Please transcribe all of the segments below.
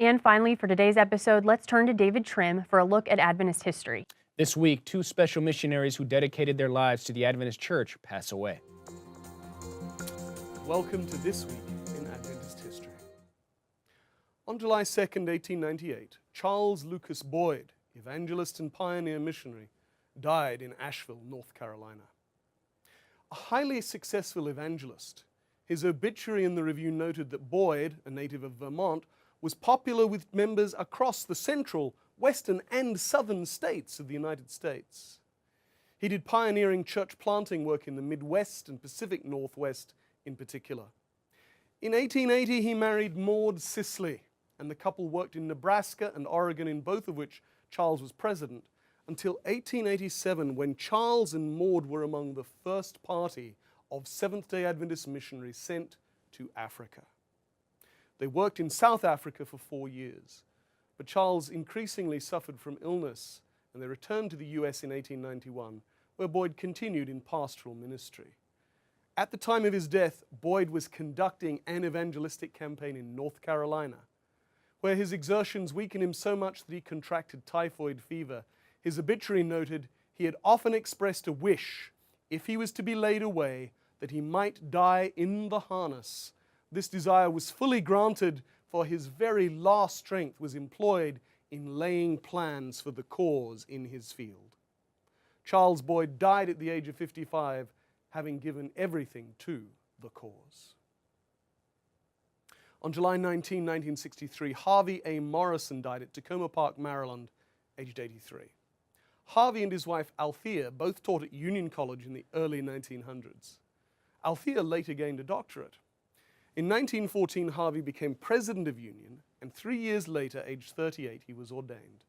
And finally, for today's episode, let's turn to David Trim for a look at Adventist history. This week, two special missionaries who dedicated their lives to the Adventist Church pass away. Welcome to This Week in Adventist History. On July 2nd, 1898, Charles Lucas Boyd, evangelist and pioneer missionary, died in Asheville, North Carolina. A highly successful evangelist, his obituary in the review noted that Boyd, a native of Vermont, was popular with members across the central, western, and southern states of the United States. He did pioneering church planting work in the Midwest and Pacific Northwest in particular. In 1880, he married Maud Sisley, and the couple worked in Nebraska and Oregon, in both of which Charles was president, until 1887, when Charles and Maud were among the first party of Seventh-day Adventist missionaries sent to Africa. They worked in South Africa for 4 years, but Charles increasingly suffered from illness, and they returned to the U.S. in 1891, where Boyd continued in pastoral ministry. At the time of his death, Boyd was conducting an evangelistic campaign in North Carolina, where his exertions weakened him so much that he contracted typhoid fever. His obituary noted he had often expressed a wish, if he was to be laid away, that he might die in the harness. This desire was fully granted, for his very last strength was employed in laying plans for the cause in his field. Charles Boyd died at the age of 55, having given everything to the cause. On July 19, 1963, Harvey A. Morrison died at Tacoma Park, Maryland, aged 83. Harvey and his wife Althea both taught at Union College in the early 1900s. Althea later gained a doctorate. In 1914, Harvey became president of Union, and 3 years later, aged 38, he was ordained.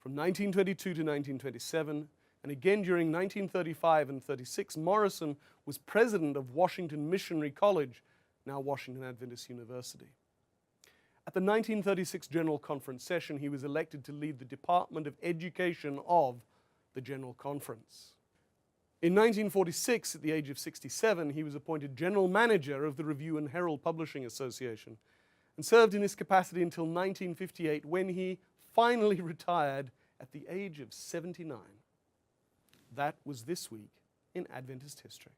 From 1922 to 1927, and again during 1935 and 36, Morrison was president of Washington Missionary College, now Washington Adventist University. At the 1936 General Conference session, he was elected to lead the Department of Education of the General Conference. In 1946, at the age of 67, he was appointed general manager of the Review and Herald Publishing Association and served in this capacity until 1958, when he finally retired at the age of 79. That was This Week in Adventist History.